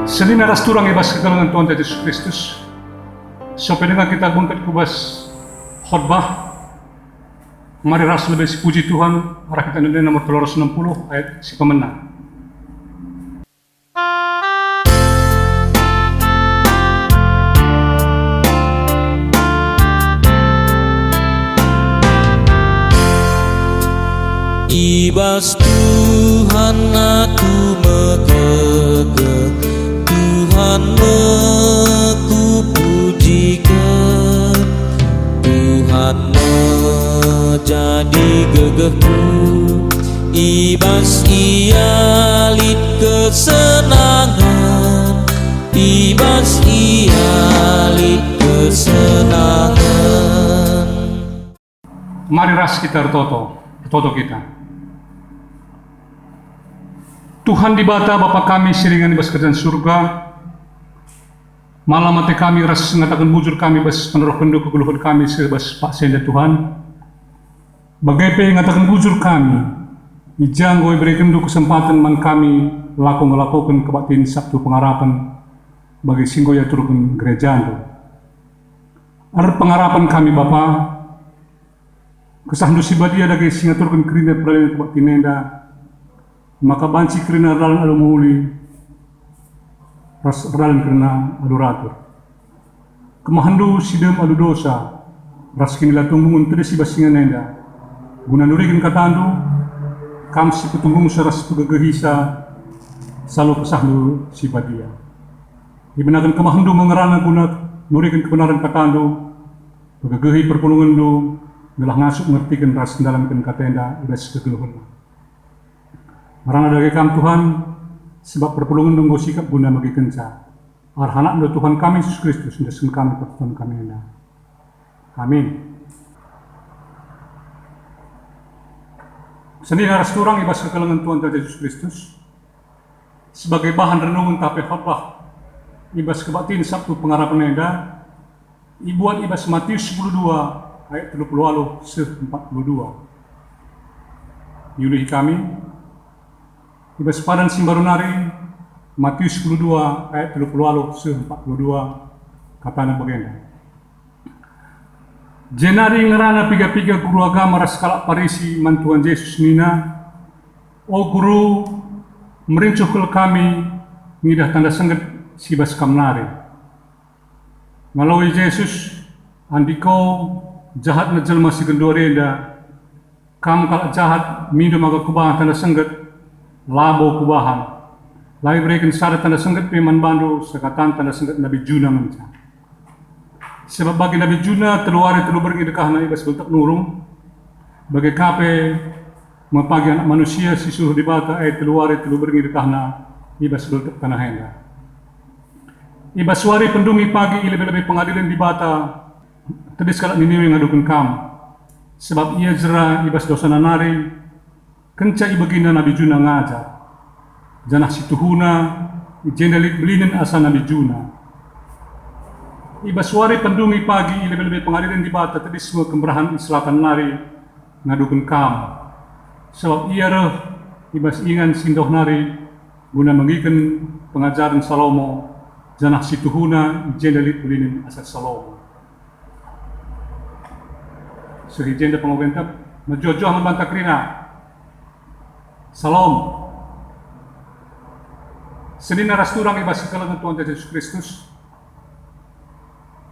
Senin aras turang ibas kekalangan Tuhan Yesus Kristus. Sampai dengan kita bungkat kubas khotbah. Mari ras lebih si puji Tuhan. Arah kita nanti nomor 360 ayat si pemenang. Ibas Tuhan aku megegeh, Tuhan aku pujikan, Tuhan menjadi gegehku. Ibas ia lit kesenangan, ibas ia lit kesenangan. Mari ras kita bertoto kita. Tuhan di bata Bapa kami siringan ibas kerjaan surga. Malam mati kami ras ngatakan bujur kami bas peneroh penduk keguluhan kami sebas Pak Senda Tuhan. Bagai ngatakan bujur kami. Ijanggo berikan du kesempatan man kami ngelakukan kebaktian Sabtu pengharapan bagi singgo ya turun gereja itu. Ada pengharapan kami Bapa. Kesah sibadia dagi singa turun kerina peralihan kebaktian nenda. Maka banci kerana ralan adu muli ras ralan kerana adu ratur kemahandu sidem adu dosa ras kinila tunggungun tede si basingan nenda guna nurikin katandu kam si petunggung saras pegegehisa selalu kesahdu si badia dibenakan kemahandu mengerana guna nurikin kebenaran katandu pegegehi perpulungan du gelah ngasuk ngertikan ras kendalakan katenda ibas kegeluhun. Marana dagi kam Tuhan, sebab perpulungan nunggu sikap guna bagi kenca. Arhanak do Tuhan kami Yesus Kristus, ndesen kami pertuhan kami enda. Amin. Senin aras turang ibas kekalangan Tuhan Yesus Kristus. Sebagai bahan renungan tape khotbah, ibas kebaktian Sabtu pengharapan enda, ibuan ibas Matius 12 ayat 30 42. Yuluhi kami, ibas padan simbarunari Matius 12 ayat 30 42 katana bagenda. Jenari ngerana piga-piga guru agama raskalak parisi mantuan Yesus nina. O guru merincuhkel kami ngidah tanda sengget sibas kamnari. Ngalawi Yesus andiko jahat na jelma si gendorenda. Kam kalak jahat minum aga kubahan tanda sengget labo kubahan. Lai berikan syarat tanda sengget peman bandu sekatan tanda sengget Nabi Juna menca. Sebab bagi Nabi Juna teluari telu bergi dekahna ibas bentuk nurung. Bagi kape mempagi anak manusia sisuh di bata teluari telu bergi dekahna ibas bentuk tanah henda. Ibas wari pendungi pagi lebih-lebih pengadilan di bata tedis kalak niniwi ngadukan kam. Sebab ia jera ibas dosa nanari kenca ibagina Nabi Juna ngajar. Janah situhuna jendelik belinin asa Nabi Juna. Ibas wari pendungi pagi lebih-lebih pengadilan di bata tadi semua kemerahan selatan nari ngadukan kam. Sebab ia reh ibas ingan sindoh nari guna mengikan pengajaran Salomo. Janah situhuna jendelik belinin asa Salomo. Sehijenda pengobentap majojoh membantah kerina. Salam. Senin aras turang ibas kekalangan Tuhan Yesus Kristus.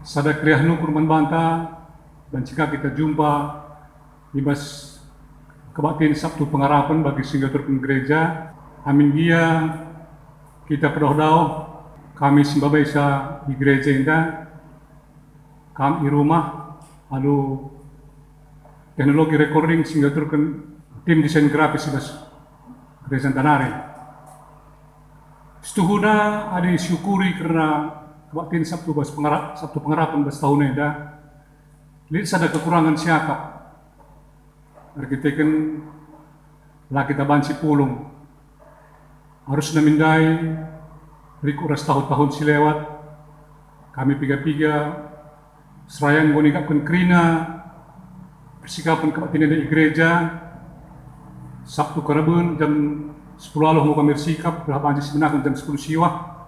Sada kriah nukur membantah dan jika kita jumpa ibas kebaktian Sabtu pengharapan bagi singgaturkan gereja. Amin dia kita perdoa kami simbabaisa di gereja indah. Kami rumah lalu teknologi recording singgaturkan tim desain grafis ibas Gereja Tanari. Setuhuna ada syukuri karena kebaktian Sabtu pengharapan bas tahun eda. Lihat ada kekurangan siakap. Arkiteken lah kita banci pulung. Harus namindai riku ras tahun-tahun silewat. Kami piga-piga serayang ngoningapkan kerina persikapan kebaktian eda di gereja. Sabtu Karabun jam 10 mau kami sikap berapa aja sebenarnya jam 10 siwah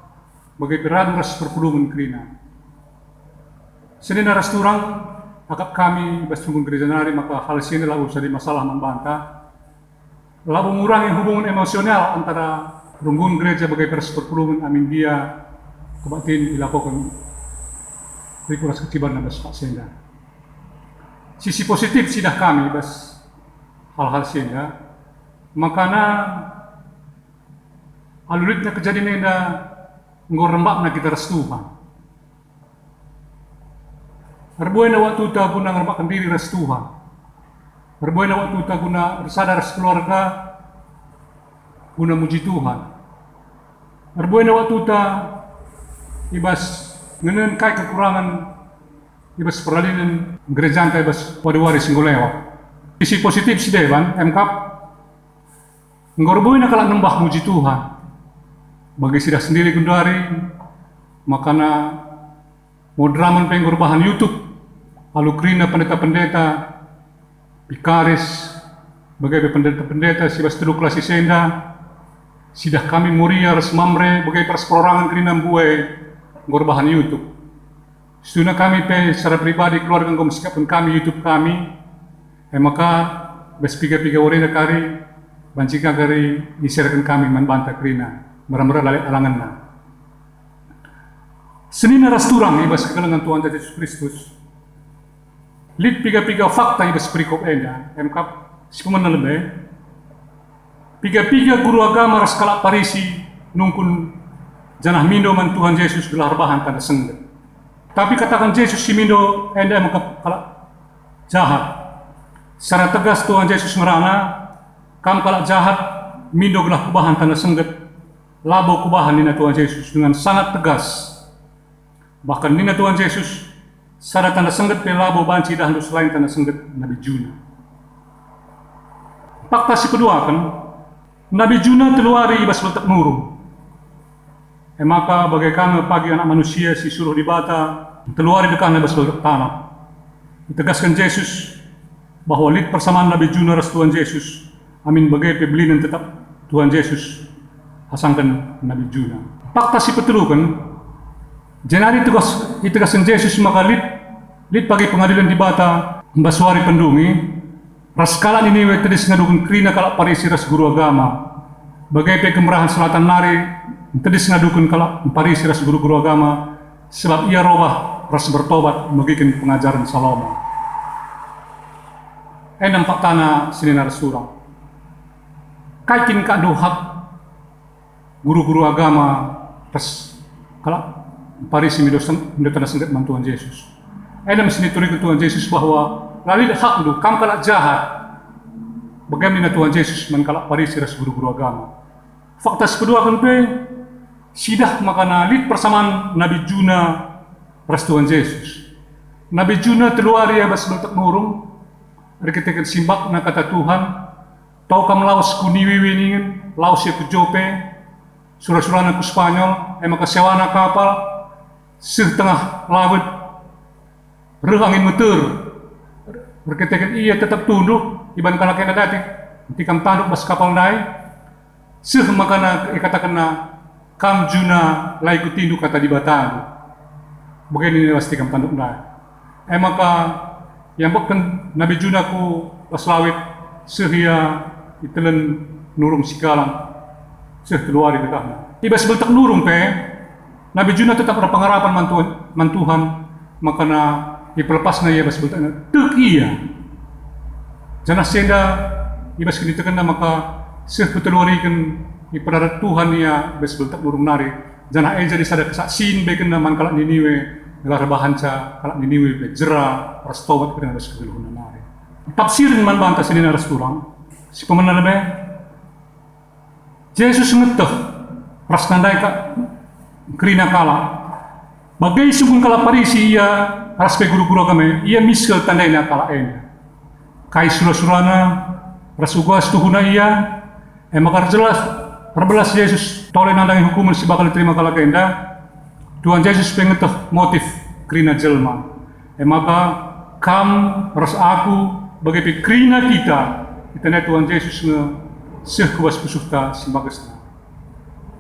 bagai beran ras perpulungan kerina. Senina ras turang akap kami bas tunggun gereja nari maka hal sini lah usah di masalah membantah. Lalu mengurangi hubungan emosional antara runggun gereja bagai ras perpulungan amin dia kebatin dilakukan rikuras keciban dan bas pak senda. Sisi positif sidah kami bas hal-hal senda. Makana alulitnya kejadian enda ngorembak na kita ras Tuhan. Arbuay na waktu ta guna ngerembakan diri ras Tuhan. Arbuay na waktu ta guna sadar ras keluarga guna muji Tuhan. Arbuay na waktu ta ibas ngenen kai kekurangan ibas peralinan gerejaan kai ibas wadawari singgolewa. Sisi positif si dewan MKap ngorboy na kalak nembah muji Tuhan. Bagi sidah sendiri gundari makana modraman pengorbahan YouTube lalu kerina pendeta-pendeta bikaris bagai pendeta-pendeta sibas teluk klasi senda sidah kami muria res mamre bagai persperorangan kerina buai ngorbahan YouTube. Suna kami pe secara pribadi keluarga ngom sikapun kami YouTube kami maka bespiga-piga orena kari bancika kari diserahkan kami membantah kerina merah-merah lalai alangan na. Senina ras turang ibas kekalangan Tuhan Yesus Kristus. Lid piga-piga fakta ibas perikop enda MKap sikuman lebih. Piga-piga guru agama ras kalak parisi nungkun janah mindo man Tuhan Yesus gelar bahan tanda sengget. Tapi katakan Yesus si mindo enda MKap kalak jahat. Secara tegas Tuhan Yesus ngerana kam kalak jahat mindo gelah kubahan tanda sengget. Labo kubahan nina Tuhan Yesus dengan sangat tegas. Bahkan nina Tuhan Yesus sada tanda sengget pe labo banci dahlu selain tanda sengget Nabi Juna. Fakta si kedua kan Nabi Juna teluari ibas letak nurung. Maka bagaikan pagi anak manusia si suruh dibata teluari dekat ibas letak tanah. Ditegaskan Yesus bahwa lid persamaan Nabi Juna ras Tuhan Yesus. Amin bagai pebelinan tetap Tuhan Yesus asangkan Nabi Juna. Fakta si petelukan jenari itegaskan Yesus maka lid pagi pengadilan di Bata mbaswari pendungi raskala ini tedis ngadukun krina kalak parisi ras guru agama bagai pe kemerahan selatan nari tedis ngadukun kalak parisi ras guru agama sebab ia robah ras bertobat bagikan pengajaran Salomo. Nampak tanah sini ras surang kaikin kak dohak guru-guru agama ras kalak parisi mido tanda sengget man Tuhan Yesus. Ada mesti diturikan Tuhan Yesus bahwa lalid hak du kam kalak jahat. Bagaimana Tuhan Yesus man kalak parisi ras guru-guru agama. Fakta kedua kan pe sidah makana lid persamaan Nabi Juna ras Tuhan Yesus. Nabi Juna teluari ya bas letak nurung rekitekan simbak na kata Tuhan tau kam laos kuniwiwiningin laos ya ku Jope surah-surah ku Spanyol maka sewana kapal setengah laut reh angin meter berketekan ia tetap tunduk iban kalak kena datik tikam tanduk bas kapal naik seh makana katakan na kam Juna lai ku tinduk kata di Batandu begini bas tikam tanduk naik maka yang bahkan Nabi Juna ku bas lawit seh ia itelan nurung sikalang seh keluar di dekatnya ibas beltak nurung pe Nabi Juna tetap ada pengharapan man Tuhan makana dipelepasnya ia bas beltak tek iya janah senda ibas kini tekan maka seh peteluarikan ipadarat Tuhan ia bas beltak nurung nari janah jadi sada kesaksiin beken man kalak Niniwe gelar bahanca kalak Niniwe be jera ras tobat kena bas kegeluhuna nari tafsirin man bantah sini ras turang si pemana lebih Yesus ngeteh ras nandai ka kerina kala bagai sukun kala parisi ia ras pe guru-guru agama ia miskel tandai na kala ena kai surah-surana ras ugas tuhuna ia maka jelas perbelas Yesus tole nandai hukuman si bakal terima kala kenda Tuhan Yesus pengeteh motif kerina jelma maka kam ras aku bagai kerina kita Tuhan Yesus nge seh kuas pusukta simbagesna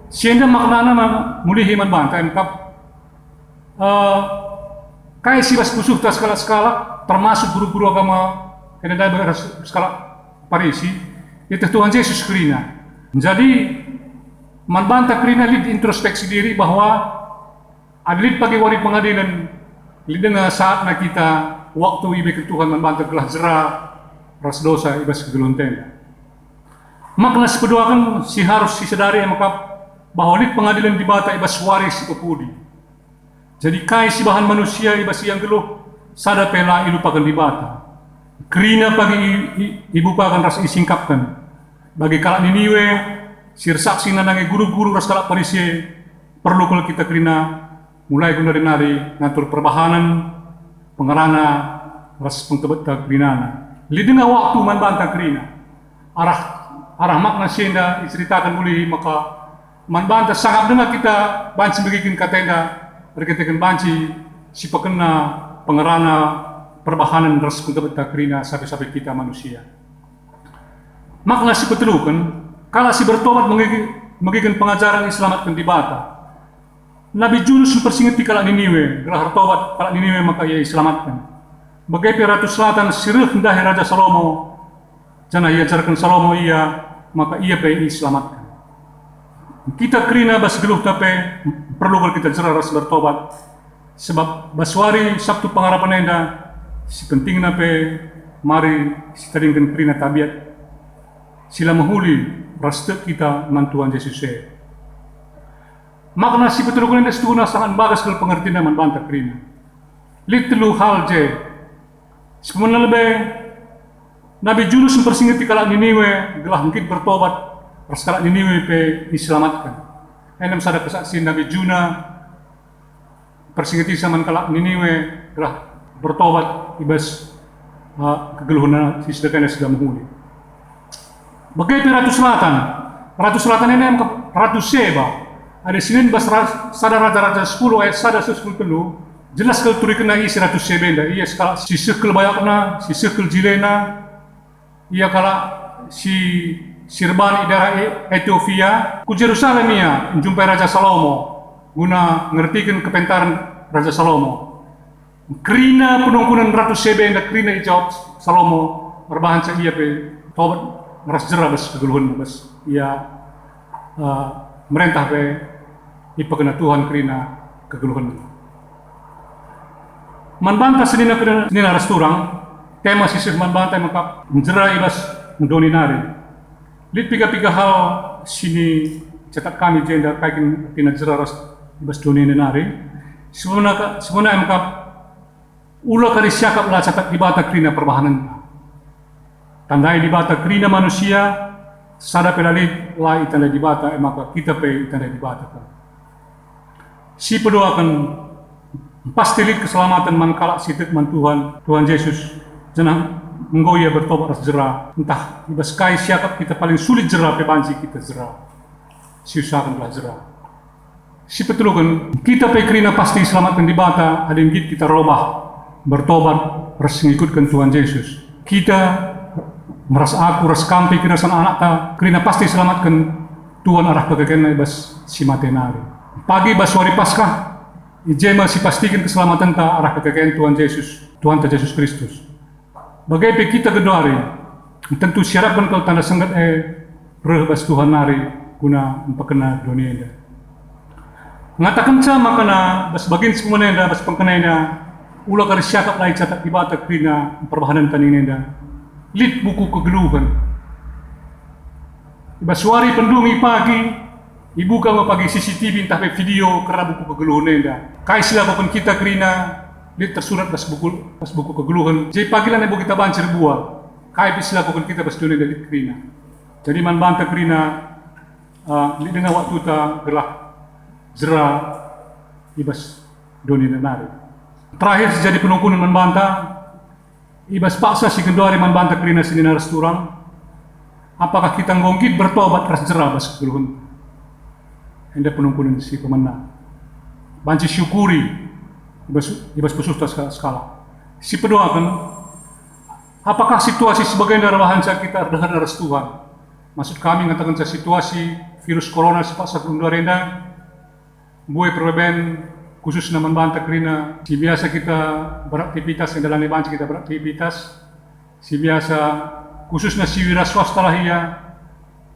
Sienda maknana mulihi man banta emkap kai si bas pusuh ta skala termasuk guru-guru agama kena da skala Parisi itu Tuhan Yesus krina. Jadi man banta krina lid introspeksi diri bahwa adlit pagi wari pengadilan lid dengan saat na kita waktu ibe ke Tuhan man banta gelah jera ras dosa ibas kegelunten. Makna sepeduakan si harus si sadari emkap bahwa lid pengadilan di bata ibas waris kepudi. Jadi kai si bahan manusia ibas yang geluh sada pela ilu pakan di bata. Kerina pagi ibu pakan ras isingkapkan. Bagi kalak Niniwe sir saksi nanange guru-guru ras kalak Parisi perlu kalau kita kerina mulai guna denari ngatur perbahanan pengarana ras pengtebet kerinana. Lidina waktu man bantang kerina arah makna sienda diceritakan mulai maka man banta sangat dengar kita banci begikin katenda berkatakan banci si pekena pengerana perbahanan ras pengtebet kerina sampai kita manusia. Makna si petelukan kala si bertobat mengikin pengajaran Islamatkan di bata. Nabi Yunus mempersingati kalak Niniwe, gelah bertobat kalak Niniwe maka ia selamatkan. Bagai Ratu Selatan sirih hendahi Raja Salomo, jana ia ajarkan Salomo ia, maka ia pe selamatkan. Kita kerina bas geluh tapi perlu kalau kita jerah ras bertobat. Sebab baswari Sabtu pengharapan enda si penting nape mari si taringkan kerina tabiat. Sila mahuli ras kita mantuan Yesus. Makna si petulukan enda setuna sangat bagas kalau pengertian man banta kerina. Litlu hal je. Sebenarnya lebih Nabi Yunus mempersingati kalak Niniwe gelah mungkin bertobat. Raskala Niniwe pe diselamatkan. Enam sada kesaksian Nabi Juna persingati zaman kalak Niniwe telah bertobat ibas kegeluhan si sedekahnya sudah menghuni. Bagai Ratu Selatan ini Ratu Seba. Ada Senin bas sada raja-raja 10 ayat sada 10 telu jelas kalau turi kena isi Ratu Seba enda. Ia skala si sekel bayakna, si sekel jilena. Ia kala si Sirban daerah Ethiopia ku Jerusalem ia jumpai Raja Salomo guna ngertikan kepentaran Raja Salomo. Kerina penungkunan Ratu Seba yang kerina ijawab Salomo berbahan ia pe tobat meras jerah bas kegeluhan bas ia merentah pe ipakena Tuhan kerina kegeluhan. Man banta senina resturang tema sisir man banta maka menjerah ibas mendoninari. Lid piga hal sini cetak kami jenda kaikin tina jeraras bas dunia nari. Sebenarnya emkap ulah kali siakap lah cetak di bata krina perbahanan. Tandai di bata krina manusia sada pelali lah itanda di bata maka kita pe itanda di bata. Si pedoakan pasti lid keselamatan man kalak sitik man Tuhan Yesus jenang menggoya bertobat ras jerah entah ibas kai siakap kita paling sulit jerah pe banci kita jerah siusakan belah jerah si petulukan kita pe kerina pasti selamatkan di bata ada yang kita robah bertobat ras mengikutkan Tuhan Yesus kita meras aku ras kampi kira sang anak ta kerina pasti selamatkan Tuhan arah kekekena ibas si matenari pagi bas wari Paskah ijema si pastikan keselamatan ta arah kekekena Tuhan Yesus Kristus. Bagai kita gedari, tentu syaratkan kalau tanda senggat berbas Tuhan nari guna empakena dunia ini. Ngatakan sama makna bas bagian semua ini bas pengkena ini ulah kari syakap lai catat di bata krina perbahanan tani ini lid buku kegeluhan. Bas wari pendungi pagi ibu kamu pagi CCTV entah video kerana buku kegeluhan ini. Kai silakan kita krina dia tersurat pas buku kegeluhan. Jadi pagilah ibu kita bancer buah. Kai bisa lakukan kita pas dunia dari kerina. Jadi man banta kerina dengan waktu ta gelah jera ibas dunia nari. Terakhir sejadi penungkunan man banta ibas paksa si kendari man banta kerina sini restoran. Apakah kita ngonggit bertobat ras jera bas kegeluhan? Hendak penungkunan si pemenang. Banci syukuri ibas pesusta skala. Si pedoakan, apakah situasi sebagian dari bahan kita dengar dari Tuhan? Maksud kami mengatakan situasi virus corona sepaksa kundorenda, buai perbeben khusus na membantah kerina si biasa kita beraktivitas yang dalam banci kita beraktivitas, si biasa khususnya si wira swasta lah ia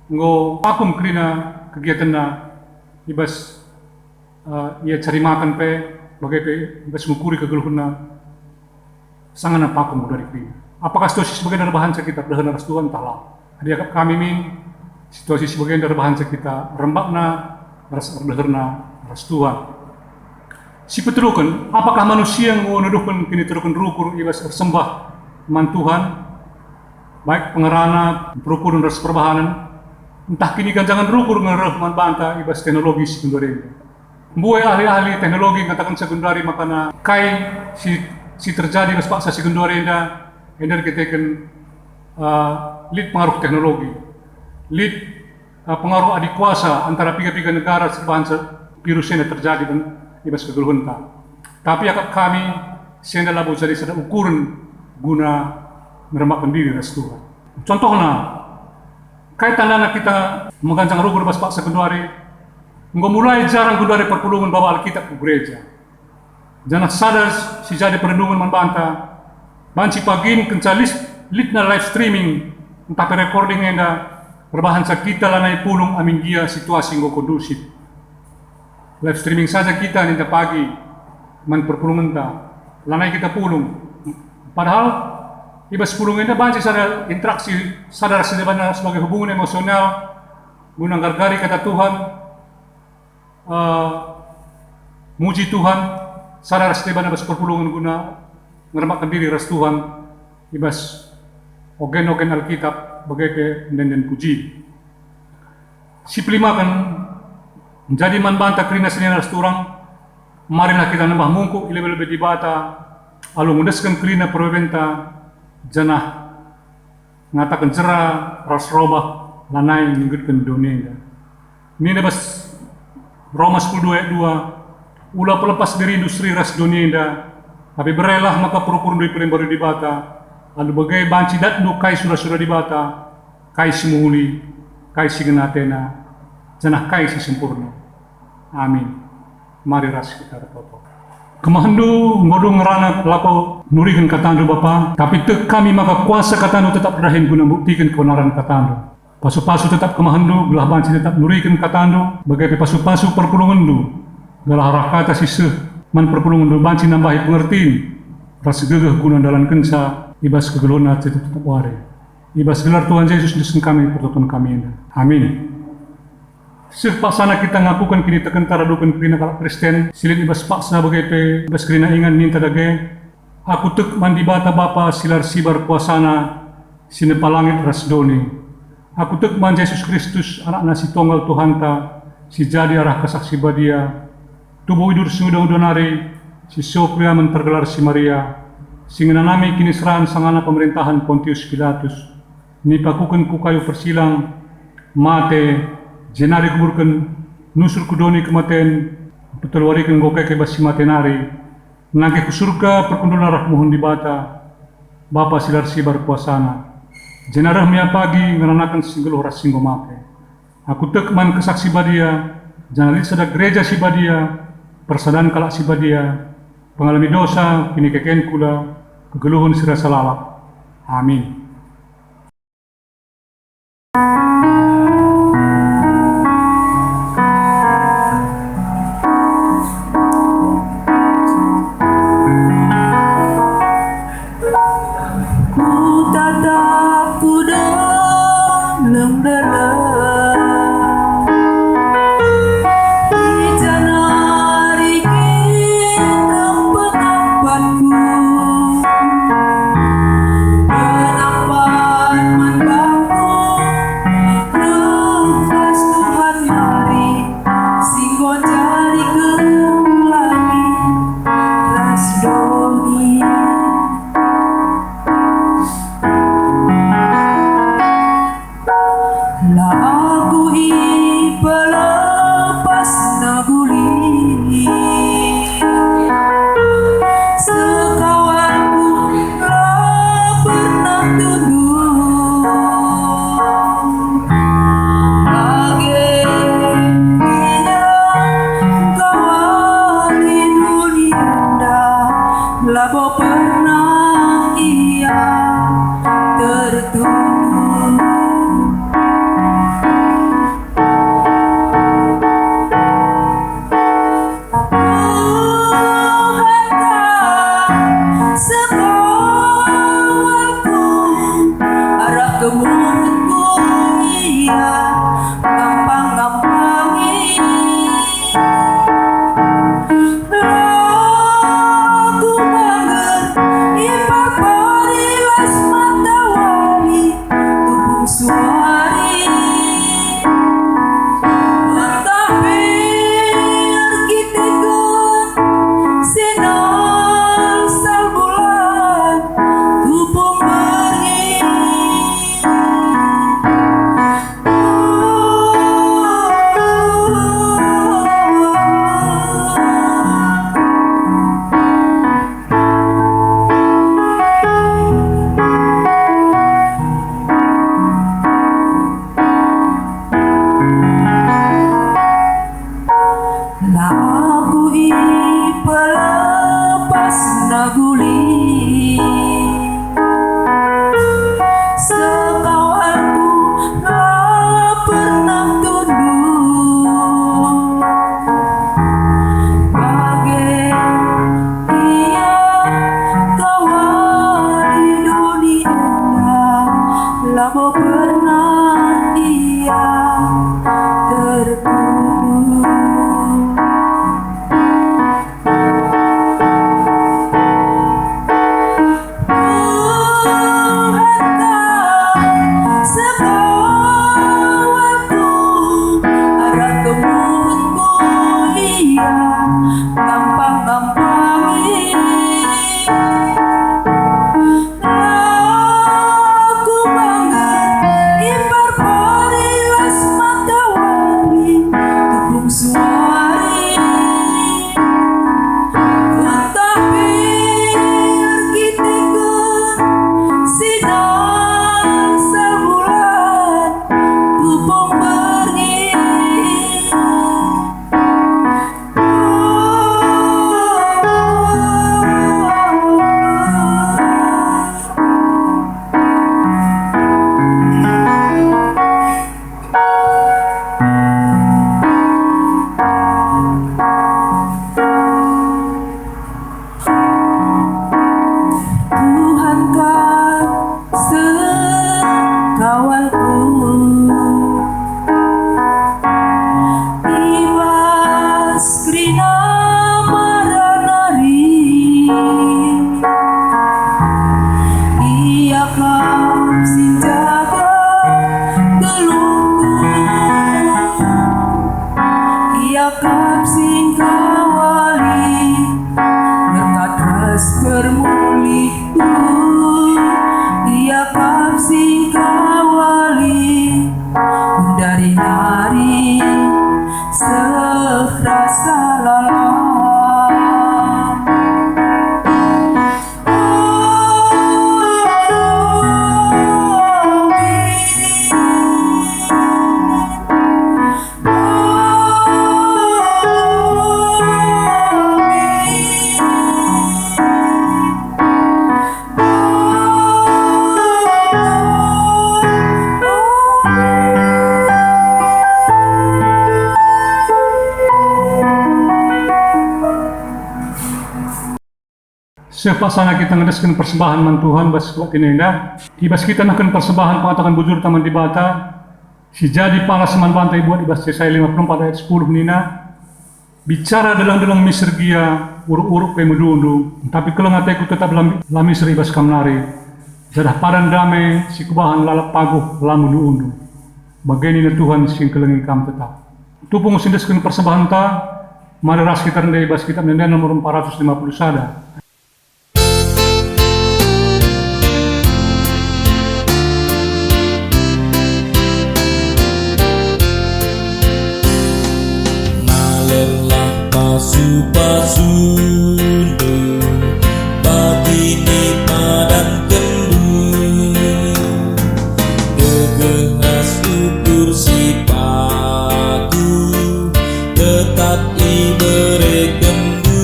ngo pakum kerina kegiatan na ibas ia cari makan pe bagai pe ibas ngukuri kegeluhan na sangat na pakum dari kerina. Apakah situasi sebagian dari bahan kita berdahan aras Tuhan talah. Hadiah kami min situasi sebagian dari bahan kita rembakna berdahan aras Tuhan. Si petrukan, apakah manusia yang menuduhkan kini terukan rukur ibas bersembah man Tuhan, baik pengerana, rukur dan ras perbahanan, entah kini kan jangan rukur ngereh man banta ibas teknologi sekundari. Buai ahli-ahli teknologi yang katakan sekundari makana kai si terjadi ibas paksa sekundari enda kita kan lead pengaruh teknologi, lead pengaruh adik kuasa antara tiga-tiga negara sebahan virus ini terjadi dan ibas kegeluhan ta. Tapi akak kami senda labo jadi sada ukuran guna meremakan diri ras Tuhan. Contohnya, kaitan anak kita menggancang rugur bas paksa kedua mulai jarang kedua perpulungan bawa Alkitab ke gereja. Jangan sadar si jadi perlindungan membantah. Banci pagin kencalis litna live streaming entah recording enda berbahan kita lanai pulung amin dia situasi ngo kondusif. Live streaming saja kita ninta pagi man perpulungan ta lanai kita pulung. Padahal ibas pulung enda banci sadar interaksi sadar sedebana sebagai hubungan emosional guna gargari kata Tuhan, muji Tuhan, sadar sedebana bas perpulungan guna ngeremakan diri ras Tuhan ibas ogen-ogen Alkitab bagai dan puji. Si pelima kan menjadi man banta kerina seni ras turang, marilah kita nambah mungkuk lebih-lebih di bata, alu mundaskan kerina perbenta janah ngatakan cerah ras robah lanai ninggutkan dunia. Ini bas Roma 10:22 ulah pelepas dari industri ras dunia. Tapi berelah maka perukun dari pelembari di bata, lalu bagai banci datnu kai surah-surah di bata, kai si muhuli, kai si genatena, janah kai si sempurna. Amin. Mari ras kita berdoa. Kemahandu ngodong ngerana lako nurikan katandu Bapa, tapi tek kami maka kuasa katandu tetap rahin guna buktikan kebenaran katandu. Pasu-pasu tetap kemahandu, belah banci tetap nurikan katandu, bagai pasu-pasu perpulungandu, galah rakata siseh. Man perpulungan do banci nambahi pengertiin rasa gegeh guna dalam kensa ibas kegeluhan tetap wari ibas gelar Tuhan Yesus Kristus kami pertolongan kami ini. Amin. Sepasana kita ngakukan kini tekan taradukan kerina kalak Kristen silin ibas paksa bagai ibas kerina ingan ninta dage aku tek mandi bata Bapa silar sibar kuasana sinepa langit ras doni aku tek man Yesus Kristus anak nasi tunggal Tuhan ta si jadi arah kesaksi badia tubuh hidur si udang-udanari, si Sopria mentergelar si Maria, si ngenanami kini seran sangana pemerintahan Pontius Pilatus, nipakukan ku kayu persilang, mate, jenari kuburkan, nusur kudoni kematen, petulwarikan gokai kebas si matenari, nangke ku surga perkundul narah mohon di bata, Bapa silar sibar kuasana, jenarah mia pagi ngenanakan singgeluh ras singgo make. Aku tekman kesaksi badia, jangan sada gereja si badia, persadaan kalak si badia, pengalami dosa, kini keken kula, kegeluhun sirasa lalak. Amin. Ku tatap ku dalam dalam Lagu i pelepas naguli sekawanku tak pernah tunduk bagai ia kawan di dunia labo pernah ia tertuduh. Dari hari serasa lelah. Sepasana kita ngedeskan persembahan man Tuhan bas kuat inenda. Ibas kita nakkan persembahan pengatakan bujur taman di bata. Si jadi palas man bantai buat ibas Yesaya 54 ayat 10 nina. Bicara dalam misergia uruk-uruk pe medundu. Tapi kalau ngateku tetap lami seri bas kamnari. Jadah padan damai si kubahan lalap paguh lamu duundu. Bageni na Tuhan sing kelengi kam tetap. Tupung sindeskan persembahan ta. Mari ras kita rendai bas kita nenda nomor 450 sada. Pasu-pasundu bagini padan kendu gegehas ukur si paku tetap ibere kendu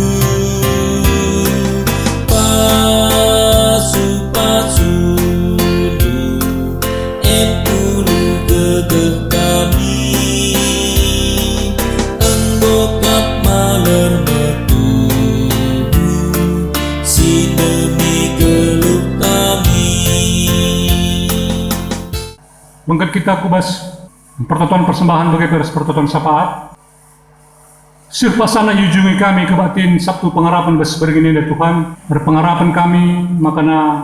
pasu-pasundu empulu gegeh kami enggokap maler si demi geluh kami. Mengkat kita kubas pertoton persembahan bagi peres pertoton sapaat. Sirpasana yujungi kami kebatin Sabtu pengharapan bas bergini dari Tuhan. Berpengharapan kami makana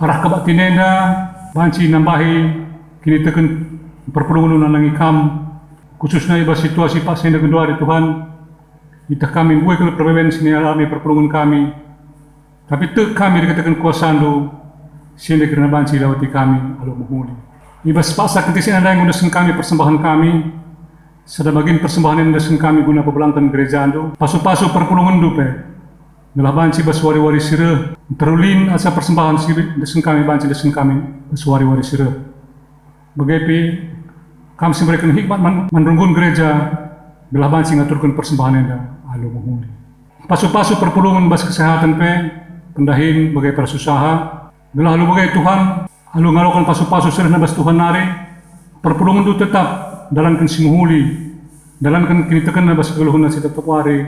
arah kebatin nenda banci nambahi kini tekan perpulungan nanangi kam khususnya ibas situasi pas yang kedua di Tuhan. Itah kami buat kalau perbedaan sini alami perpulungan kami. Tapi tu kami dikatakan kuasa ando sehingga kerana banci lawati kami alu menghuli. Ibas paksa ketisin anda yang mengundaskan kami persembahan kami. Sada bagian persembahan yang mengundaskan kami guna pebelantan gereja ando. Pasu-pasu perpulungan dupe. Ngelah banci bas wari-wari sirah. Terulin asa persembahan mengundaskan kami banci mengundaskan kami bas wari-wari sirah. Bagaimana kami memberikan hikmat menrunggun gereja gelah banci ngaturkan persembahan enda alu menghuli. Pasu-pasu perpulungan bas kesehatan pe, pendahin bagai persusaha, gelah alu bagai Tuhan, alu ngalokan pasu-pasu serena bas Tuhan nari, perpulungan itu tetap dalamkan si menghuli, dalamkan kini tekan bas keluhunan si tetap wari,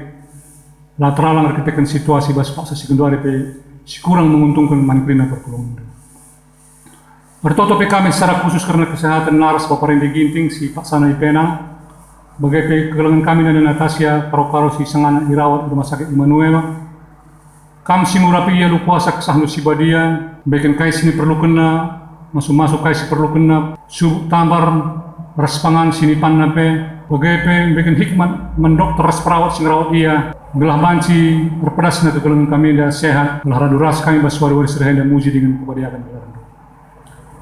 lateralang arkitekan situasi bas paksa si kenduari pe, si kurang menguntungkan mankrina perpulungan itu. Bertoto pe kami secara khusus karena kesehatan naras Bapak Rendi Ginting si Pak Sana Ipenang, bagai kegelangan kami dan Natasha karo-karo si Sangana dirawat di Rumah Sakit Immanuel. Kami si murapi ia lu kuasa kesahnu si badia, bagian kai sini perlu kena, masuk-masuk kai si perlu kena, tambar respangan sini panna pe, bagai pe bagian hikmat mendokter ras perawat sing rawat ia, gelah banci berpedasna kegelangan kami dah sehat, gelah raduras kami baswari-wari serahenda muji dengan kebahagiaan gelar.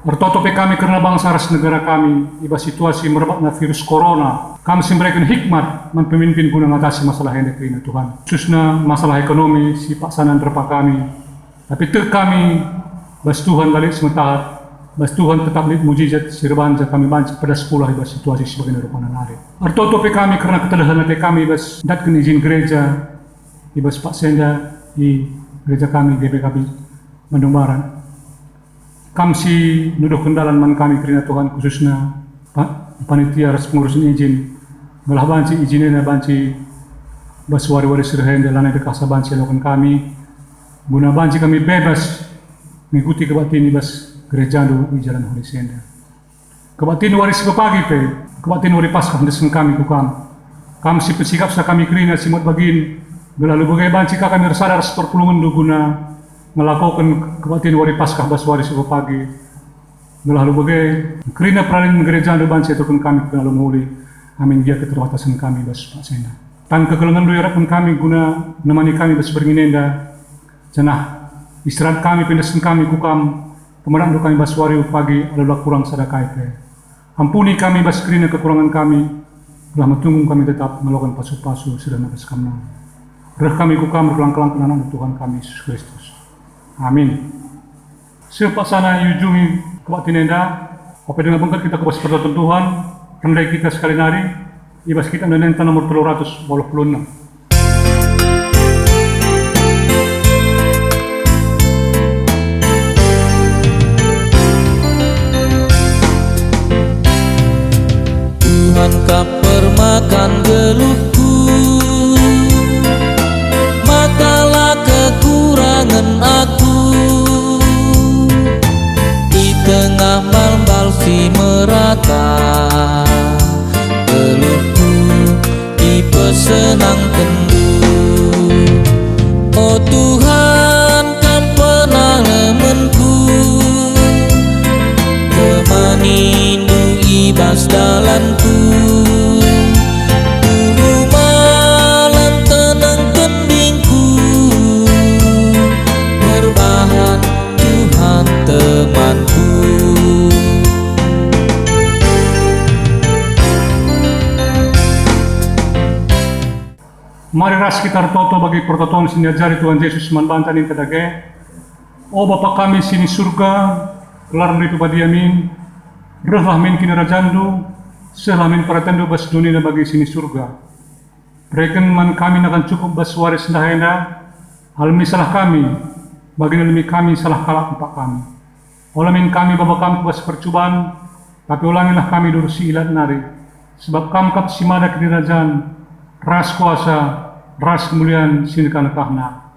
Bertoto pe kami karena bangsa ras negara kami, iba situasi merebaknya virus corona, kami memberikan hikmat memimpin guna mengatasi masalah yang ada Tuhan. Khususnya masalah ekonomi, si Pak Sanan terpa kami. Tapi ter kami, bas Tuhan balik sementara, bas Tuhan tetap lihat mujizat sirban kami banci pada sekolah iba situasi sebagai nerupanan hari. Bertoto pe kami karena ketelahan pe kami bas datkan izin gereja, iba Pak Senda di gereja kami GPKB Bandung Barat. Kami si nuduh kendalan man kami kerana Tuhan khususnya panitia ras pengurusan izin belah banci izinnya banci bas wari-wari serahenda lana dekasa banci lakukan kami guna banci kami bebas mengikuti kebatin bas gereja di Jalan Holy Senda. Kebatin waris pagi pe, kebatin wari Paskah desen kami kukam. Kami si pesikap sa kami kerana simut bagin gelalu bagai banci kami sadar seperpulungan guna melakukan kebatin wari Paskah bas wari subuh pagi. Gelalu bagai kerana peralin gereja do banci ataupun kami gelalu muli. Amin dia keterbatasan kami bas Pak Senda. Tan kegelangan do yarakun kami guna nemani kami bas beringinenda. Cenah istirahat kami pendasan kami kukam pemerang do kami bas wari pagi adalah kurang sadakai pe. Ampuni kami bas kerana kekurangan kami. Telah metunggung kami tetap melakukan pasu-pasu sedang bas kami. Reh kami kukam berulang-ulang kenanan Tuhan kami Yesus Kristus. Amin. Sepaksana yujungi kebatin enda, apa dengan bengkat kita kebas pertolongan Tuhan, rendai kita sekali nari, ibas kita menenta nomor 386. Tuhan kau permakan geluhku, makalah kekurangan aku. Di tengah malbal si merata, geluhku dipesenang kendu. Oh Tuhan kan pernah lemenku, temani nu ibas dalanku. Dulu malam tenang kendingku, berbahan Tuhan temanku. Mari ras kita toto bagi pertotoan sini ajari Tuhan Yesus manbantan yang kedage. Oh Bapa kami sini surga, kelar dari padi amin. Rehlah min kini rajandu, selah min paratandu bas dunia bagi sini surga. Berikan man kami akan cukup bas waris ndahenda, almi salah kami, bagi almi kami salah kalak empat kami. Olamin kami Bapa kami bas percubaan, tapi ulangilah kami dulu si ilat nari. Sebab kami kap simada kini rajan, ras kuasa, ras kemuliaan sini kahna.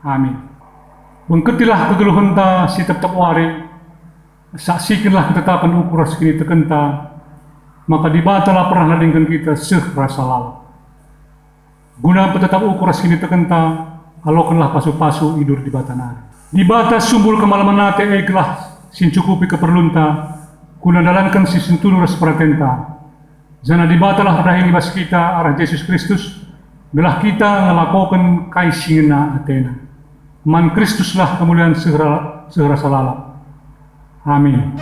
Amin. Bengketilah kegeluhan ta si tetap wari, saksikanlah ketetapan ukur sekini tekenta, maka dibatalah pernah ladingkan kita rasa lalu. Guna tetap ukur sekini tekenta, alokanlah pasu-pasu idur di batanari. Di batas sumbul kemalaman nate eglah sin cukupi keperlunta, guna dalankan si sentulu ras pratenta. Jana dibatalah rahing ibas kita arah Yesus Kristus, belah kita ngelakukan kaisingna Athena. Man Kristuslah kemuliaan segera salala. Amin.